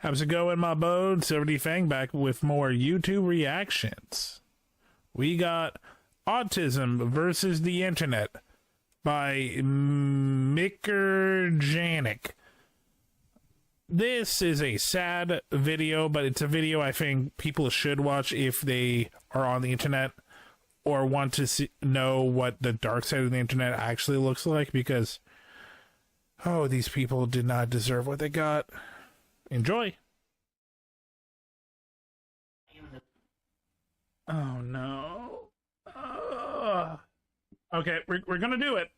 How's it going, my bode? SilverDFanng back with more YouTube reactions. We got Autism versus the Internet by Moker Janiac. This is a sad video, but it's a video I think people should watch if they are on the internet or want to know what the dark side of the internet actually looks like, because, oh, these people did not deserve what they got. Enjoy. Oh, no. Okay, we're gonna do it.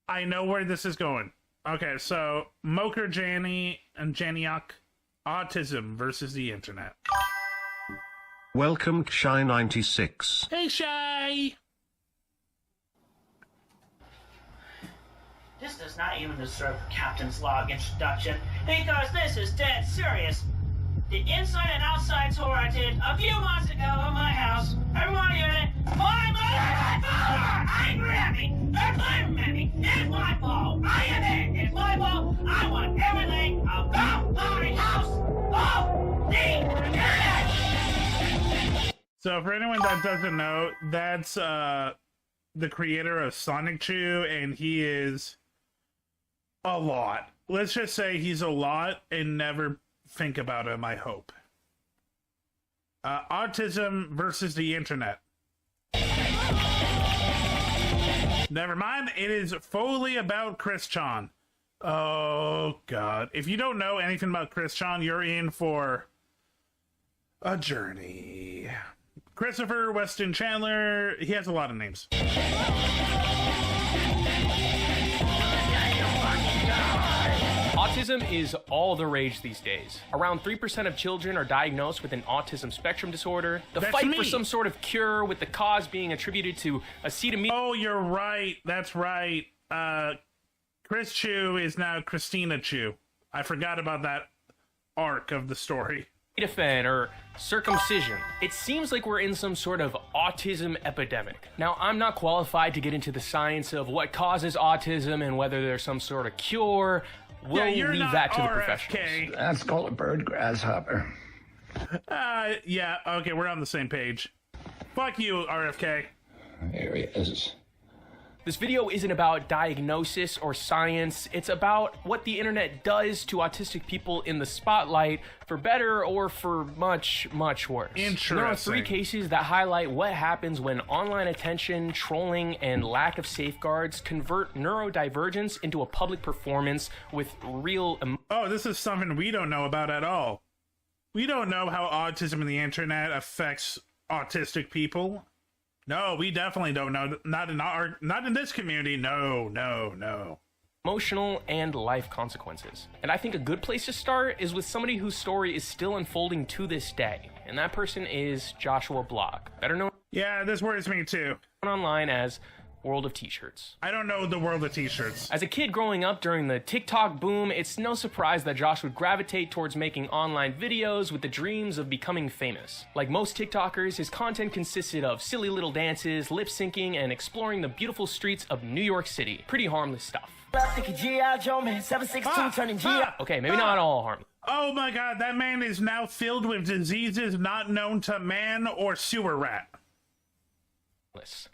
I know where this is going. Okay, so Moker Janiac, Autism versus the Internet. Welcome, Shy96. Hey, Shy! This does not even deserve a captain's log introduction, because this is dead serious. The inside and outside tour I did a few months ago at my house, everyone hearing it, my mother and my father are angry at me, they're blaming me, it's my fault, I am it, it's my fault, I want everything about my house off the internet! So for anyone that doesn't know, that's the creator of Sonic Chew, and he is a lot. Let's just say he's a lot and never think about him, I hope. Autism versus the Internet. Never mind, it is fully about Chris Chan. Oh, God. If you don't know anything about Chris Chan, you're in for a journey. Christopher Weston Chandler, he has a lot of names. Autism is all the rage these days. Around 3% of children are diagnosed with an autism spectrum disorder. The fight for some sort of cure, with the cause being attributed to acetaminophen. Oh, you're right. That's right. Chris Chew is now Christina Chew. I forgot about that arc of the story. Or circumcision. It seems like we're in some sort of autism epidemic. Now, I'm not qualified to get into the science of what causes autism and whether there's some sort of cure. We'll leave that to the professionals. That's called a bird grasshopper. Yeah, okay, we're on the same page. Fuck you, RFK. Here he is. This video isn't about diagnosis or science. It's about what the internet does to autistic people in the spotlight, for better or for much, much worse. Interesting. There are 3 cases that highlight what happens when online attention, trolling, and lack of safeguards convert neurodivergence into a public performance with real Oh, this is something we don't know about at all. We don't know how autism in the internet affects autistic people. No, we definitely don't know. Not in this community. No. emotional and life consequences. And I think a good place to start is with somebody whose story is still unfolding to this day. And that person is Joshua Block, better known this worries me too. Online as World of T-Shirts. I don't know the world of T-shirts. As a kid growing up during the TikTok boom, it's no surprise that Josh would gravitate towards making online videos with the dreams of becoming famous. Like most TikTokers, his content consisted of silly little dances, lip syncing, and exploring the beautiful streets of New York City. Pretty harmless stuff. Okay, maybe not all harmless. Oh my God, that man is now filled with diseases not known to man or sewer rat.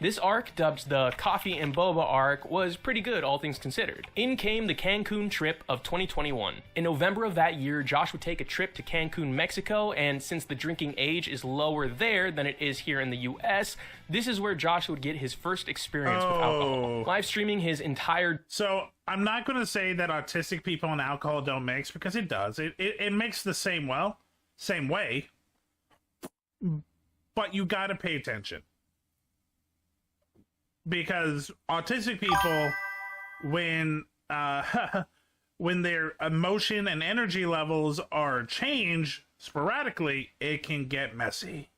This arc, dubbed the Coffee and Boba arc, was pretty good, all things considered. In came the Cancun trip of 2021. In November of that year, Josh would take a trip to Cancun, Mexico, and since the drinking age is lower there than it is here in the US, this is where Josh would get his first experience with alcohol. Live streaming his entire... So, I'm not going to say that autistic people and alcohol don't mix, because it does. It mixes the same way. But you gotta pay attention. Because autistic people, when their emotion and energy levels are changed sporadically, it can get messy.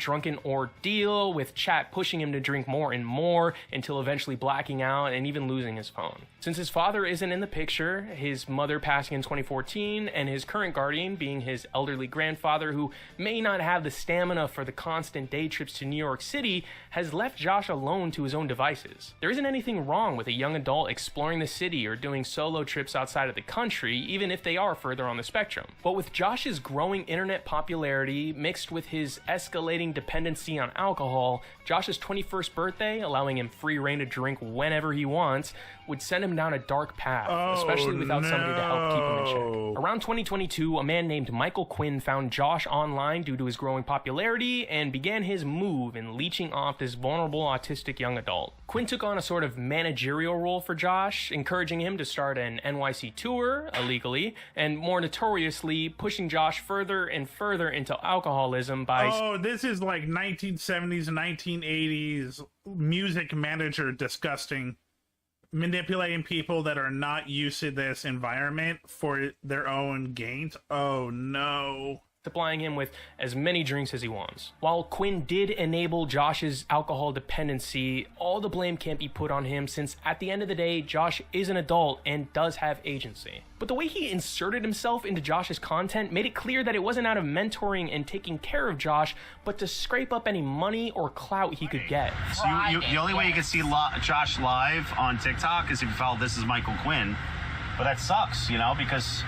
drunken ordeal, with chat pushing him to drink more and more until eventually blacking out and even losing his phone. Since his father isn't in the picture, his mother passing in 2014, and his current guardian being his elderly grandfather who may not have the stamina for the constant day trips to New York City, has left Josh alone to his own devices. There isn't anything wrong with a young adult exploring the city or doing solo trips outside of the country, even if they are further on the spectrum. But with Josh's growing internet popularity mixed with his escalating dependency on alcohol, Josh's 21st birthday, allowing him free reign to drink whenever he wants, would send him down a dark path, especially without somebody to help keep him in check. Around 2022, a man named Michael Quinn found Josh online due to his growing popularity and began his move in leeching off this vulnerable autistic young adult. Quinn took on a sort of managerial role for Josh, encouraging him to start an NYC tour, illegally, and more notoriously, pushing Josh further and further into alcoholism by... Oh, this is like 1970s, 1980s music manager disgusting. Manipulating people that are not used to this environment for their own gains. Oh no. Supplying him with as many drinks as he wants. While Quinn did enable Josh's alcohol dependency, all the blame can't be put on him, since at the end of the day, Josh is an adult and does have agency. But the way he inserted himself into Josh's content made it clear that it wasn't out of mentoring and taking care of Josh, but to scrape up any money or clout he could get. So the only way you can see Josh live on TikTok is if you follow This Is Michael Quinn. But that sucks, you know, because...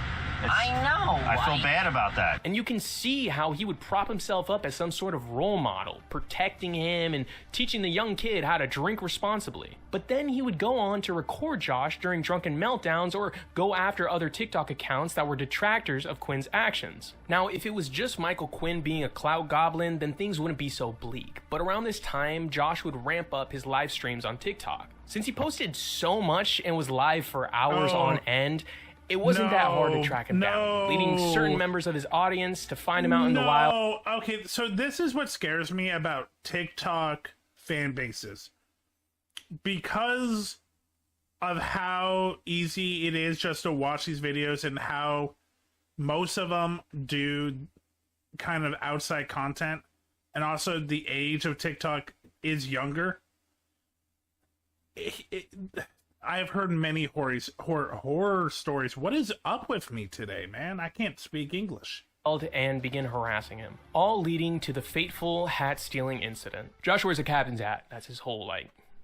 I know. I feel bad about that. And you can see how he would prop himself up as some sort of role model, protecting him and teaching the young kid how to drink responsibly. But then he would go on to record Josh during drunken meltdowns or go after other TikTok accounts that were detractors of Quinn's actions. Now, if it was just Michael Quinn being a clout goblin, then things wouldn't be so bleak. But around this time, Josh would ramp up his live streams on TikTok. Since he posted so much and was live for hours on end, it wasn't that hard to track him down, leading certain members of his audience to find him out in the wild. Okay, so this is what scares me about TikTok fan bases. Because of how easy it is just to watch these videos and how most of them do kind of outside content, and also the age of TikTok is younger. I've heard many horror stories. What is up with me today, man? I can't speak English. And begin harassing him, all leading to the fateful hat-stealing incident. Josh wears a captain's hat. That's his whole,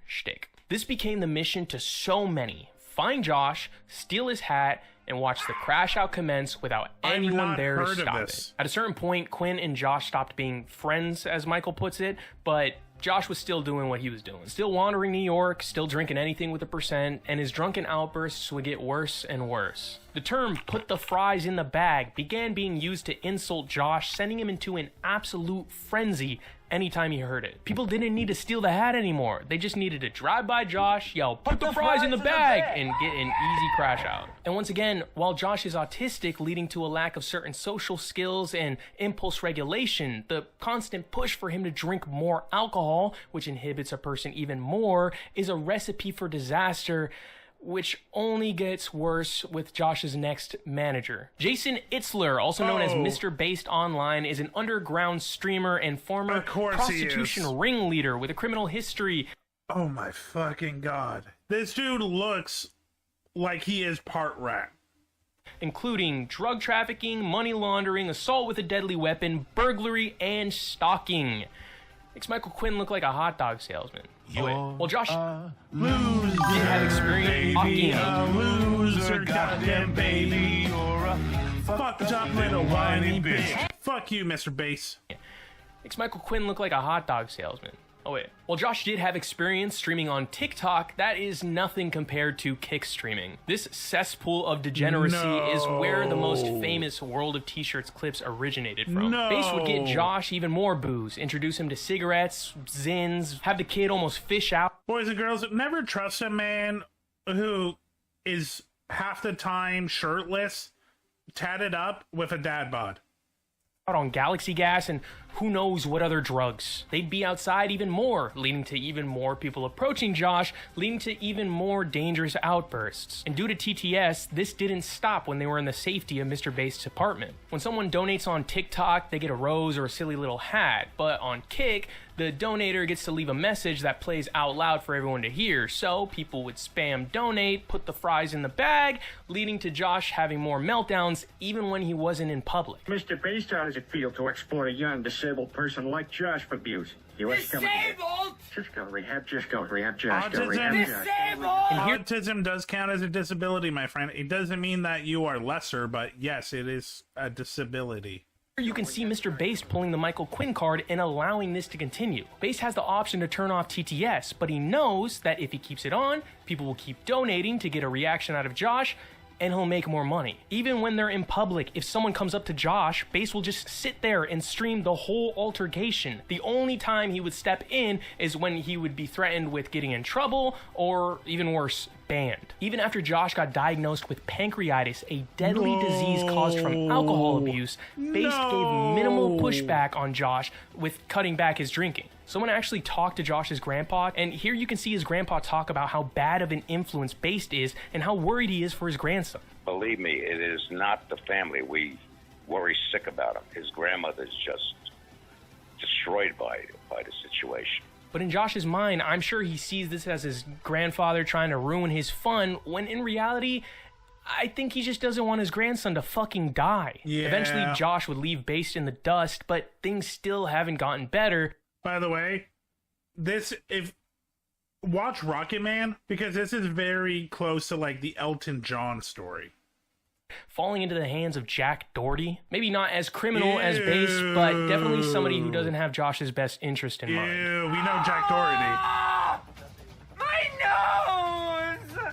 shtick. This became the mission to so many. Find Josh, steal his hat, and watch the crash out commence without anyone there to stop it. At a certain point, Quinn and Josh stopped being friends, as Michael puts it, but Josh was still doing what he was doing. Still wandering New York, still drinking anything with a percent, and his drunken outbursts would get worse and worse. The term, "put the fries in the bag," began being used to insult Josh, sending him into an absolute frenzy anytime he heard it. People didn't need to steal the hat anymore. They just needed to drive by Josh, yell, "Put the fries in the bag," and get an easy crash out. And once again, while Josh is autistic, leading to a lack of certain social skills and impulse regulation, the constant push for him to drink more alcohol, which inhibits a person even more, is a recipe for disaster, which only gets worse with Josh's next manager. Jason Itzler, also known as Mr. Based Online, is an underground streamer and former prostitution ringleader with a criminal history. Oh my fucking god. This dude looks like he is part rat. Including drug trafficking, money laundering, assault with a deadly weapon, burglary, and stalking. Makes Michael Quinn look like a hot dog salesman. Well, Josh did have experience baby, a loser, goddamn baby, you're a fucked up little whiny bitch. Fuck you, Mr. Bass. Makes Michael Quinn look like a hot dog salesman. Well, Josh did have experience streaming on TikTok. That is nothing compared to kick streaming. This cesspool of degeneracy is where the most famous World of T-Shirts clips originated from. Bass would get Josh even more booze, introduce him to cigarettes, zins, have the kid almost fish out. Boys and girls, never trust a man who is half the time shirtless, tatted up with a dad bod On Galaxy Gas and who knows what other drugs. They'd be outside even more, leading to even more people approaching Josh, leading to even more dangerous outbursts. And due to TTS, this didn't stop when they were in the safety of Mr. Based's apartment. When someone donates on TikTok, they get a rose or a silly little hat, but on Kick, the donator gets to leave a message that plays out loud for everyone to hear. So people would spam donate, put the fries in the bag, leading to Josh having more meltdowns even when he wasn't in public. Mr. Beast, how does it feel to exploit a young disabled person like Josh for abuse? Disabled? Just go to rehab, just go to rehab, just go to rehab. Autism does count as a disability, my friend. It doesn't mean that you are lesser, but yes, it is a disability. You can see Mr. Baste pulling the Michael Quinn card and allowing this to continue. Baste has the option to turn off TTS, but he knows that if he keeps it on, people will keep donating to get a reaction out of Josh, and he'll make more money. Even when they're in public, if someone comes up to Josh, Baste will just sit there and stream the whole altercation. The only time he would step in is when he would be threatened with getting in trouble, or even worse, banned. Even after Josh got diagnosed with pancreatitis, a deadly disease caused from alcohol abuse, Baste gave minimal pushback on Josh with cutting back his drinking. Someone actually talked to Josh's grandpa, and here you can see his grandpa talk about how bad of an influence Baste is and how worried he is for his grandson. Believe me, it is not the family. We worry sick about him. His grandmother's just destroyed by the situation. But in Josh's mind, I'm sure he sees this as his grandfather trying to ruin his fun, when in reality, I think he just doesn't want his grandson to fucking die. Yeah. Eventually, Josh would leave Baste in the dust, but things still haven't gotten better. By the way, watch Rocket Man, because this is very close to like the Elton John story. Falling into the hands of Jack Doherty. Maybe not as criminal as Baste, but definitely somebody who doesn't have Josh's best interest in mind. We know Jack Doherty. My nose!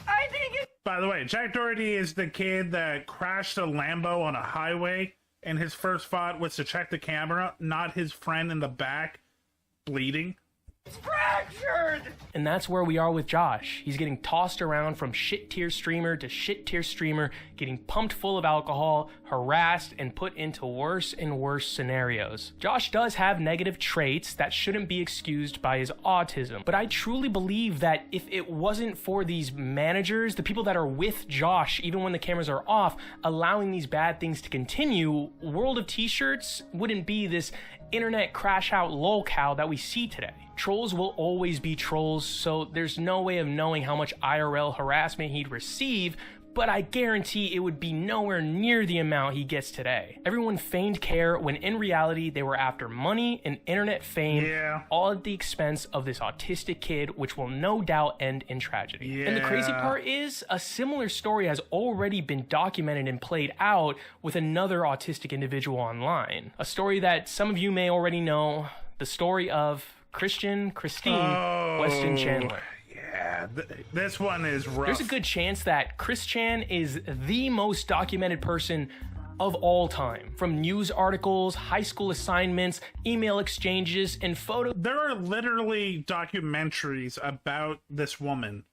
I think it's... By the way, Jack Doherty is the kid that crashed a Lambo on a highway, and his first thought was to check the camera, not his friend in the back bleeding. fractured! And that's where we are with Josh. He's getting tossed around from shit tier streamer to shit tier streamer, getting pumped full of alcohol, harassed, and put into worse and worse scenarios. Josh does have negative traits that shouldn't be excused by his autism, but I truly believe that if it wasn't for these managers, the people that are with Josh, even when the cameras are off, allowing these bad things to continue, World of T-Shirts wouldn't be this internet crash out lolcow that we see today. Trolls will always be trolls, so there's no way of knowing how much IRL harassment he'd receive, but I guarantee it would be nowhere near the amount he gets today. Everyone feigned care when in reality they were after money and internet fame, all at the expense of this autistic kid, which will no doubt end in tragedy. And the crazy part is, a similar story has already been documented and played out with another autistic individual online. A story that some of you may already know, the story of Christine Weston Chandler. Yeah, this one is rough. There's a good chance that Chris Chan is the most documented person of all time. From news articles, high school assignments, email exchanges, and photos. There are literally documentaries about this woman.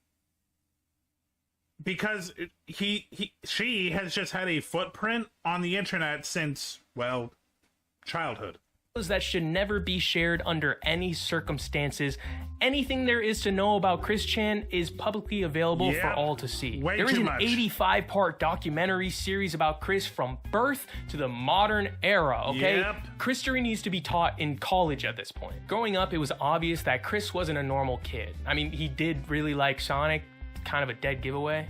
Because she has just had a footprint on the internet since, well, childhood. That should never be shared under any circumstances. Anything there is to know about Chris Chan is publicly available for all to see. There is an 85-part documentary series about Chris from birth to the modern era, okay? Christery needs to be taught in college at this point. Growing up, it was obvious that Chris wasn't a normal kid. I mean, he did really like Sonic, kind of a dead giveaway.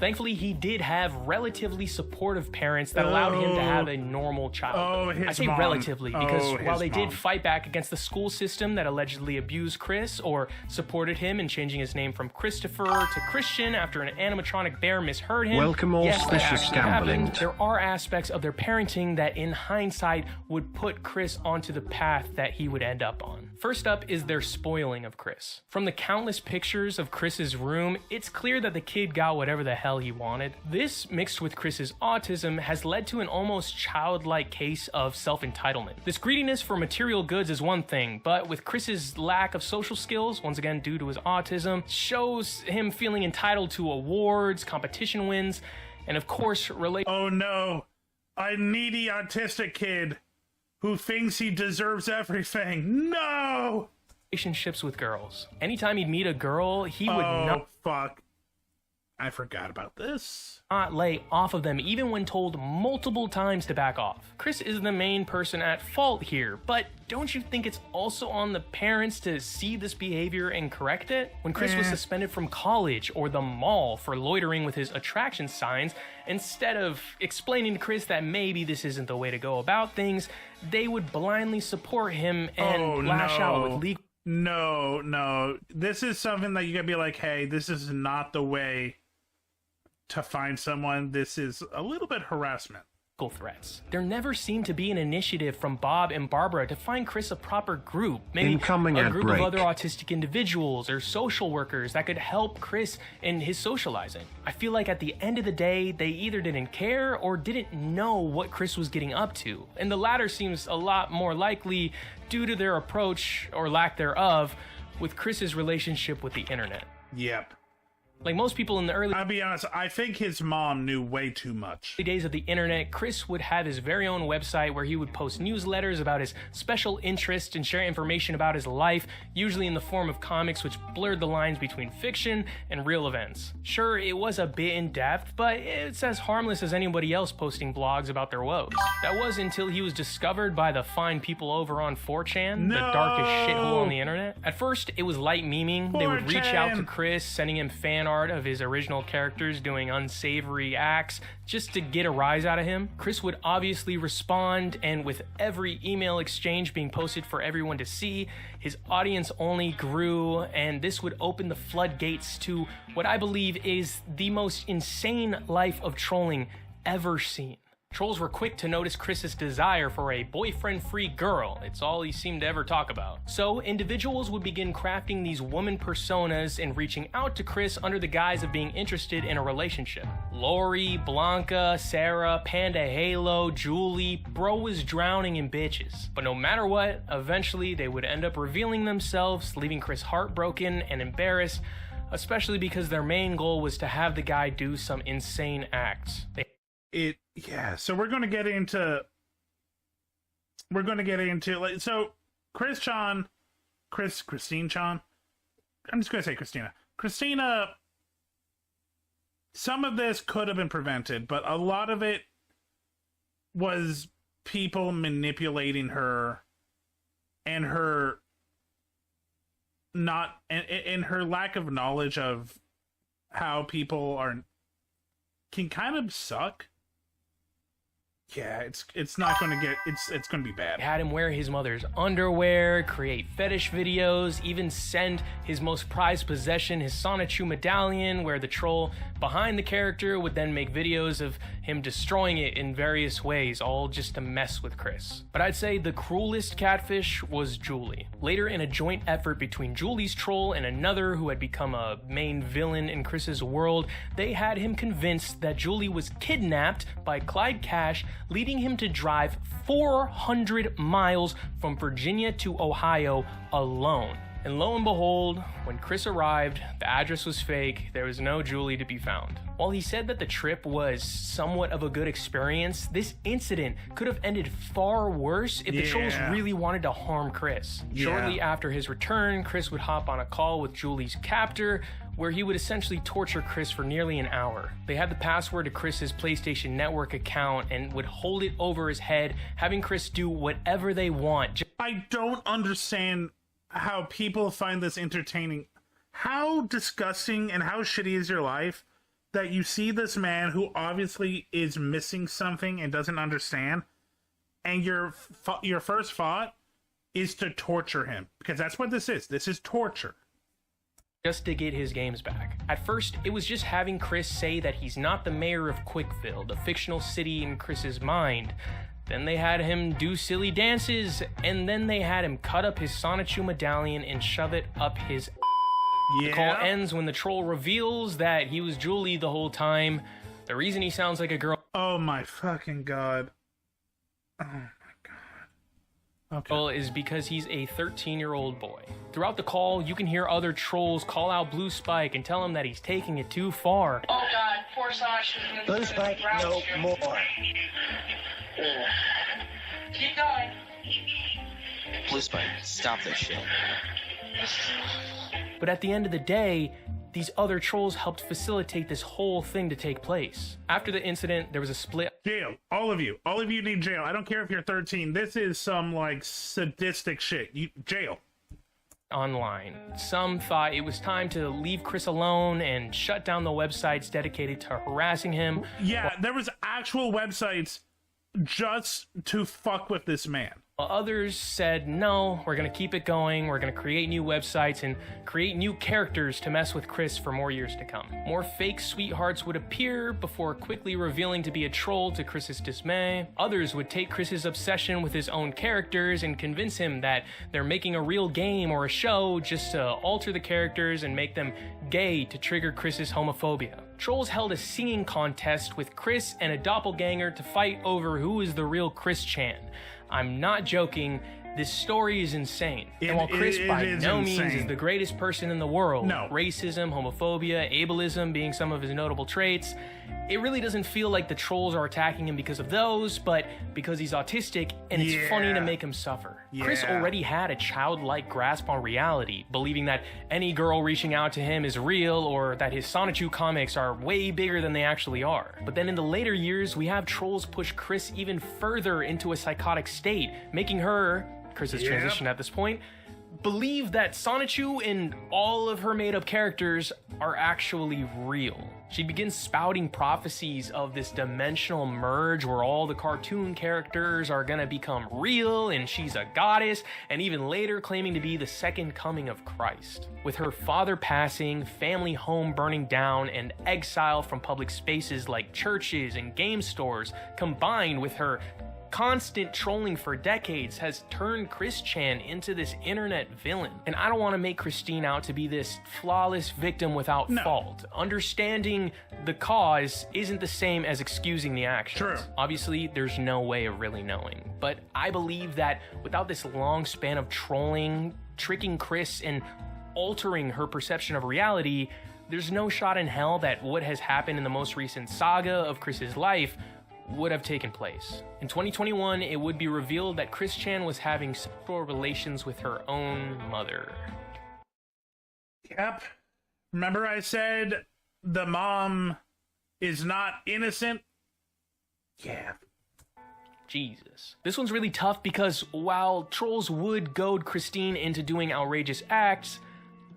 Thankfully, he did have relatively supportive parents that allowed him to have a normal childhood. I say relatively because while they did fight back against the school system that allegedly abused Chris or supported him in changing his name from Christopher to Christian after an animatronic bear misheard him. Welcome all suspicious gambling. There are aspects of their parenting that in hindsight would put Chris onto the path that he would end up on. First up is their spoiling of Chris. From the countless pictures of Chris's room, it's clear that the kid got whatever the hell he wanted. This, mixed with Chris's autism, has led to an almost childlike case of self-entitlement. This greediness for material goods is one thing, but with Chris's lack of social skills, once again due to his autism, shows him feeling entitled to awards, competition wins, and of course, Oh no, a needy autistic kid who thinks he deserves everything. No! Relationships with girls. Anytime he'd meet a girl, he would Oh, fuck. I forgot about this. not lay off of them, even when told multiple times to back off. Chris is the main person at fault here, but don't you think it's also on the parents to see this behavior and correct it? When Chris was suspended from college or the mall for loitering with his attraction signs, instead of explaining to Chris that maybe this isn't the way to go about things, they would blindly support him and lash out with legal... No. This is something that you gotta be like, hey, this is not the way to find someone. This is a little bit harassment. Threats. There never seemed to be an initiative from Bob and Barbara to find Chris a proper group, maybe Incoming a at group break. of other autistic individuals or social workers that could help Chris in his socializing. I feel like at the end of the day, they either didn't care or didn't know what Chris was getting up to, and the latter seems a lot more likely due to their approach, or lack thereof, with Chris's relationship with the internet. Yep. Like most people in the early I'll be honest, I think his mom knew way too much. days of the internet, Chris would have his very own website where he would post newsletters about his special interests and share information about his life, usually in the form of comics which blurred the lines between fiction and real events. Sure, it was a bit in depth, but it's as harmless as anybody else posting blogs about their woes. That was until he was discovered by the fine people over on 4chan, the darkest shithole on the internet. At first, it was light memeing. They would reach out to Chris, sending him fan art of his original characters doing unsavory acts just to get a rise out of him. Chris would obviously respond, and with every email exchange being posted for everyone to see, his audience only grew, and this would open the floodgates to what I believe is the most insane life of trolling ever seen. Trolls were quick to notice Chris's desire for a boyfriend-free girl. It's all he seemed to ever talk about. So individuals would begin crafting these woman personas and reaching out to Chris under the guise of being interested in a relationship. Lori, Blanca, Sarah, Panda Halo, Julie, bro was drowning in bitches. But no matter what, eventually they would end up revealing themselves, leaving Chris heartbroken and embarrassed, especially because their main goal was to have the guy do some insane acts. So we're going to get into like, so Christine Chan, I'm just going to say Christina, some of this could have been prevented, but a lot of it was people manipulating her and her and her lack of knowledge of how people can kind of suck. Yeah, it's not going to get, it's going to be bad. Had him wear his mother's underwear, create fetish videos, even send his most prized possession, his Sonichu medallion, where the troll behind the character would then make videos of him destroying it in various ways, all just to mess with Chris. But I'd say the cruelest catfish was Julie. Later, in a joint effort between Julie's troll and another who had become a main villain in Chris's world, they had him convinced that Julie was kidnapped by Clyde Cash, leading him to drive 400 miles from Virginia to Ohio alone. And lo and behold, when Chris arrived, the address was fake, there was no Julie to be found. While he said that the trip was somewhat of a good experience, this incident could have ended far worse if the trolls really wanted to harm Chris. Shortly after his return, Chris would hop on a call with Julie's captor, where he would essentially torture Chris for nearly an hour. They had the password to Chris's PlayStation Network account and would hold it over his head, having Chris do whatever they want. I don't understand how people find this entertaining. How disgusting and how shitty is your life that you see this man who obviously is missing something and doesn't understand, and your first thought is to torture him, because that's what this is. This is torture. Just to get his games back. At first, it was just having Chris say that he's not the mayor of Quickville, the fictional city in Chris's mind. Then they had him do silly dances, and then they had him cut up his Sonichu medallion and shove it up his The call ends when the troll reveals that he was Julie the whole time. The reason he sounds like a girl... Oh my fucking god. Oh my god. Okay. Is because he's a 13-year-old boy. Throughout the call, you can hear other trolls call out Blue Spike and tell him that he's taking it too far. Oh god, poor Sonic. Blue Spike, no more. Keep going. Blue Spike, stop this shit. But at the end of the day, these other trolls helped facilitate this whole thing to take place. After the incident, there was a split. Jail. All of you need jail. I don't care if you're 13. This is some like sadistic shit. Jail. Online. Some thought it was time to leave Chris alone and shut down the websites dedicated to harassing him. Yeah, there was actual websites just to fuck with this man. While others said, no, we're going to keep it going, we're going to create new websites and create new characters to mess with Chris for more years to come. More fake sweethearts would appear before quickly revealing to be a troll to Chris's dismay. Others would take Chris's obsession with his own characters and convince him that they're making a real game or a show just to alter the characters and make them gay to trigger Chris's homophobia. Trolls held a singing contest with Chris and a doppelganger to fight over who is the real Chris Chan. I'm not joking, this story is insane. And while Chris by no means is the greatest person in the world, racism, homophobia, ableism being some of his notable traits, it really doesn't feel like the trolls are attacking him because of those, but because he's autistic and it's funny to make him suffer. Chris already had a childlike grasp on reality, believing that any girl reaching out to him is real or that his Sonichu comics are way bigger than they actually are. But then in the later years, we have trolls push Chris even further into a psychotic state, making her, Chris's transition at this point, believe that Sonichu and all of her made-up characters are actually real. She begins spouting prophecies of this dimensional merge where all the cartoon characters are gonna become real and she's a goddess, and even later claiming to be the second coming of Christ. With her father passing, family home burning down, and exile from public spaces like churches and game stores, combined with her constant trolling for decades, has turned Chris Chan into this internet villain. And I don't want to make Christine out to be this flawless victim without fault. Understanding the cause isn't the same as excusing the actions. True. Obviously, there's no way of really knowing. But I believe that without this long span of trolling, tricking Chris, and altering her perception of reality, there's no shot in hell that what has happened in the most recent saga of Chris's life would have taken place. In 2021, it would be revealed that Chris Chan was having sexual relations with her own mother. Yep. Remember I said the mom is not innocent? Yeah. Jesus. This one's really tough because while trolls would goad Christine into doing outrageous acts,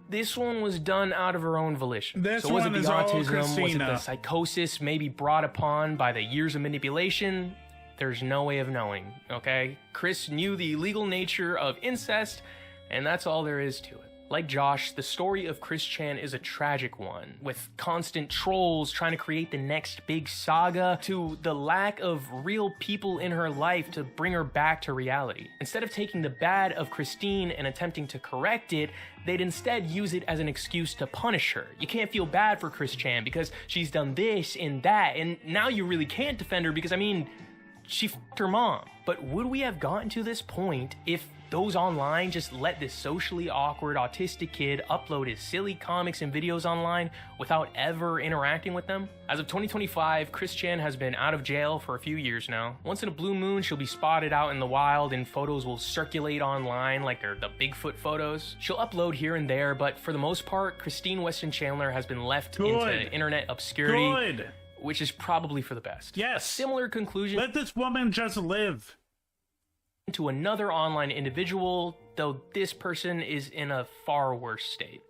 this one was done out of her own volition. So was it the autism? Was it the psychosis maybe brought upon by the years of manipulation? There's no way of knowing, okay? Chris knew the illegal nature of incest, and that's all there is to it. Like Josh, the story of Chris Chan is a tragic one, with constant trolls trying to create the next big saga, to the lack of real people in her life to bring her back to reality. Instead of taking the bad of Christine and attempting to correct it, they'd instead use it as an excuse to punish her. You can't feel bad for Chris Chan because she's done this and that, and now you really can't defend her because, I mean, she f***ed her mom. But would we have gotten to this point if those online just let this socially awkward autistic kid upload his silly comics and videos online without ever interacting with them? As of 2025, Chris Chan has been out of jail for a few years now. Once in a blue moon, she'll be spotted out in the wild and photos will circulate online like they're the Bigfoot photos. She'll upload here and there, but for the most part, Christine Weston Chandler has been left into internet obscurity, which is probably for the best. Yes. A similar conclusion. Let this woman just live. To another online individual, though this person is in a far worse state.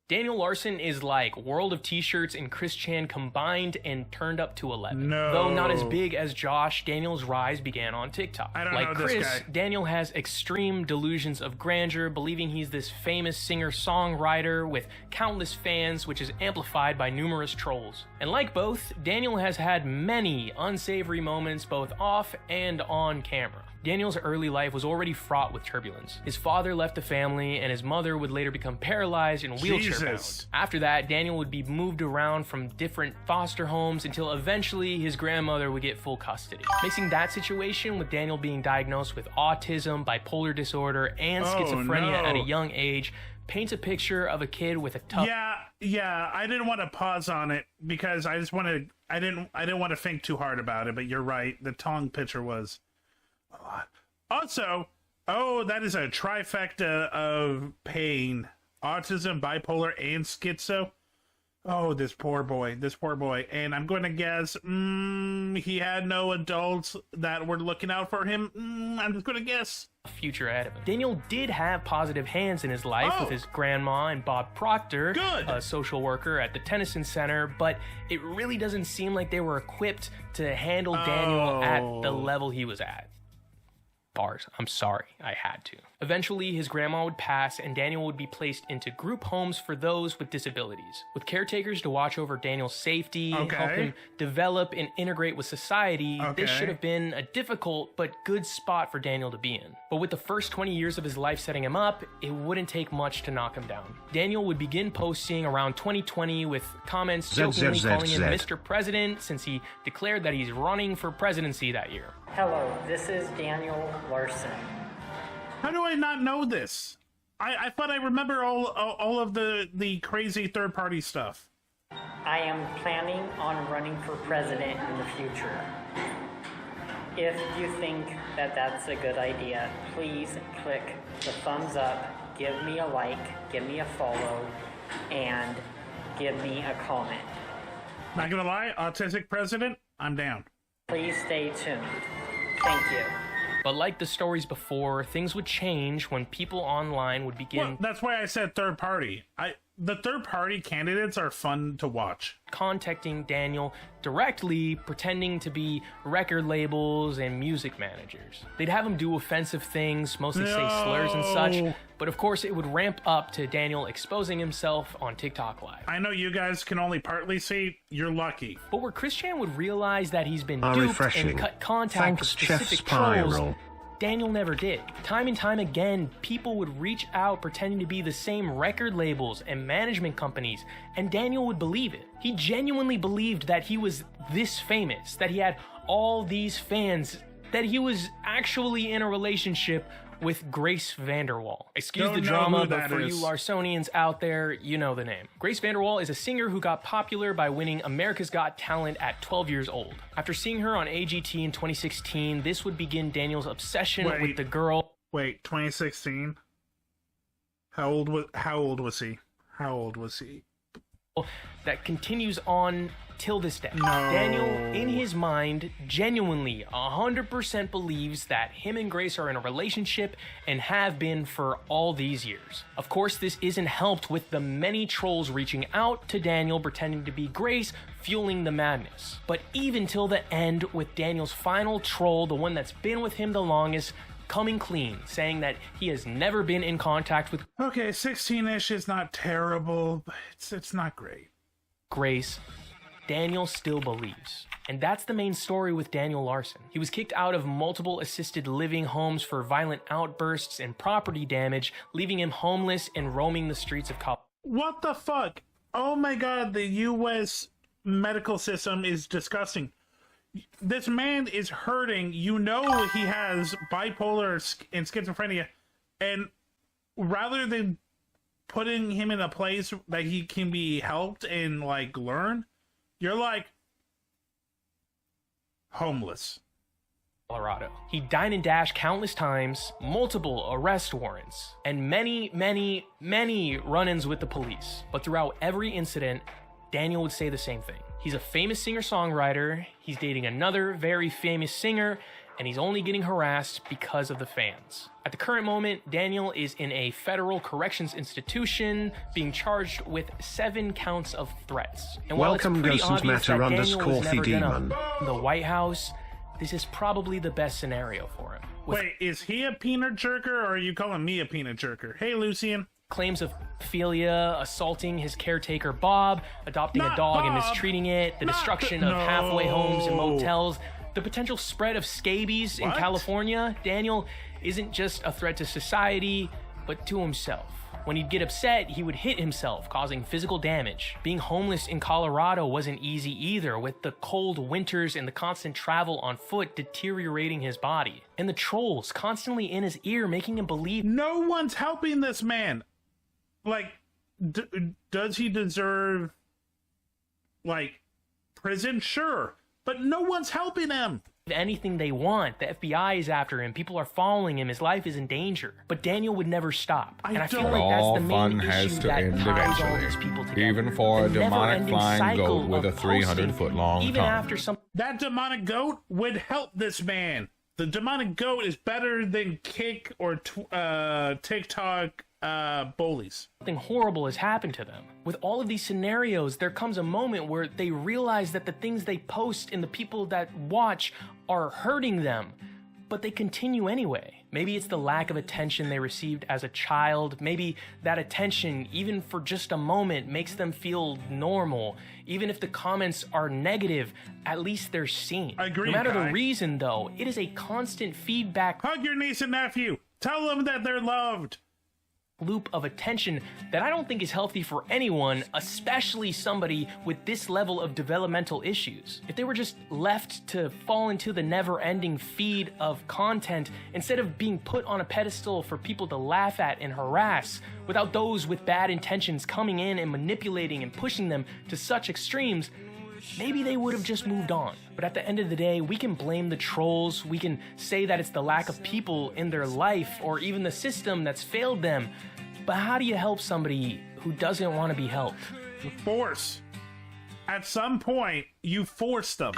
Daniel Larson is like World of T-shirts and Chris Chan combined and turned up to 11. No. Though not as big as Josh, Daniel's rise began on TikTok. I don't like know Chris, this guy. Daniel has extreme delusions of grandeur, believing he's this famous singer-songwriter with countless fans, which is amplified by numerous trolls. And like both, Daniel has had many unsavory moments both off and on camera. Daniel's early life was already fraught with turbulence. His father left the family, and his mother would later become paralyzed and wheelchair-bound. After that, Daniel would be moved around from different foster homes until eventually his grandmother would get full custody. Mixing that situation with Daniel being diagnosed with autism, bipolar disorder, and schizophrenia at a young age paints a picture of a kid with a tough... Yeah, I didn't want to pause on it because I didn't want to think too hard about it, but you're right. The tongue picture was a lot. Also, that is a trifecta of pain. Autism, bipolar, and schizo. Oh, this poor boy. And I'm going to guess he had no adults that were looking out for him. I'm just going to guess. Future ahead of him. Daniel did have positive hands in his life with his grandma and Bob Proctor, a social worker at the Tennyson Center, but it really doesn't seem like they were equipped to handle Daniel at the level he was at. Bars. I'm sorry, I had to. Eventually, his grandma would pass and Daniel would be placed into group homes for those with disabilities. With caretakers to watch over Daniel's safety, help him develop and integrate with society, this should have been a difficult but good spot for Daniel to be in. But with the first 20 years of his life setting him up, it wouldn't take much to knock him down. Daniel would begin posting around 2020 with comments jokingly calling him Mr. President since he declared that he's running for presidency that year. Hello, this is Daniel Larson. How do I not know this? I thought I remember all of the crazy third-party stuff. I am planning on running for president in the future. If you think that that's a good idea, please click the thumbs up, give me a like, give me a follow, and give me a comment. Not gonna lie, autistic president, I'm down. Please stay tuned. Thank you. But like the stories before, things would change when people online would begin... Well, that's why I said third party. The third party candidates are fun to watch. Contacting Daniel directly, pretending to be record labels and music managers. They'd have him do offensive things, mostly say slurs and such, but of course it would ramp up to Daniel exposing himself on TikTok Live. I know you guys can only partly see, you're lucky. But where Chris Chan would realize that he's been duped and cut contact with specific trolls, Daniel never did. Time and time again, people would reach out pretending to be the same record labels and management companies, and Daniel would believe it. He genuinely believed that he was this famous, that he had all these fans, that he was actually in a relationship with Grace Vanderwall. Excuse the drama, but for you Larsonians out there, you know the name. Grace Vanderwall is a singer who got popular by winning America's Got Talent at 12 years old. After seeing her on AGT in 2016, this would begin Daniel's obsession with the girl. Wait, 2016? How old was he? That continues on till this day. Daniel, in his mind, genuinely 100% believes that him and Grace are in a relationship and have been for all these years. Of course, this isn't helped with the many trolls reaching out to Daniel pretending to be Grace, fueling the madness. But even till the end, with Daniel's final troll, the one that's been with him the longest, coming clean, saying that he has never been in contact with... Okay, 16-ish is not terrible, but it's not great. Grace, Daniel still believes. And that's the main story with Daniel Larson. He was kicked out of multiple assisted living homes for violent outbursts and property damage, leaving him homeless and roaming the streets of Colorado. What the fuck? Oh my god, the U.S. medical system is disgusting. This man is hurting. You know he has bipolar and schizophrenia. And rather than putting him in a place that he can be helped and, like, learn, you're, like, homeless. Colorado. He dined and dashed countless times, multiple arrest warrants, and many run-ins with the police. But throughout every incident, Daniel would say the same thing. He's a famous singer-songwriter, he's dating another very famous singer, and he's only getting harassed because of the fans. At the current moment, Daniel is in a federal corrections institution being charged with 7 counts of threats. And while it's pretty obvious that Daniel was never gonna the White House, this is probably the best scenario for him. Wait, is he a peanut jerker, or are you calling me a peanut jerker? Hey, Lucian. Claims of pedophilia, assaulting his caretaker Bob, adopting a dog and mistreating it, the destruction of halfway homes and motels, the potential spread of scabies in California. Daniel isn't just a threat to society, but to himself. When he'd get upset, he would hit himself, causing physical damage. Being homeless in Colorado wasn't easy either, with the cold winters and the constant travel on foot deteriorating his body. And the trolls constantly in his ear making him believe no one's helping this man. like, does he deserve, like, prison? Sure. But no one's helping him. Anything they want. The FBI is after him. People are following him. His life is in danger. But Daniel would never stop. And I feel like that's the main issue that ties all these people together. Even for a The demonic never-ending flying cycle goat with a of posting, 300-foot-long even tongue. after some That demonic goat would help this man. The demonic goat is better than Kick or TikTok bullies. something horrible has happened to them. With all of these scenarios, there comes a moment where they realize that the things they post and the people that watch are hurting them, but they continue anyway. Maybe it's the lack of attention they received as a child. Maybe that attention, even for just a moment, makes them feel normal. Even if the comments are negative, at least they're seen. Agreed, no matter Kai. the reason, though, it is a constant feedback Hug your niece and nephew. Tell them that they're loved. loop of attention that I don't think is healthy for anyone, especially somebody with this level of developmental issues. If they were just left to fall into the never-ending feed of content instead of being put on a pedestal for people to laugh at and harass, without those with bad intentions coming in and manipulating and pushing them to such extremes, maybe they would have just moved on. But at the end of the day, we can blame the trolls, we can say that it's the lack of people in their life or even the system that's failed them. But how do you help somebody who doesn't want to be helped? Force. At some point, you force them.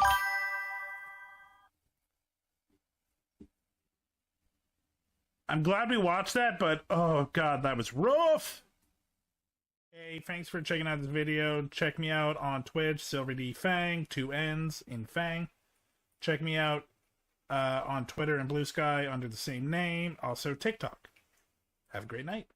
I'm glad we watched that, but oh god, that was rough. Hey, thanks for checking out this video. Check me out on Twitch, SilverDFanng, 2 N's in Fang. Check me out on Twitter and Blue Sky under the same name. Also TikTok. Have a great night.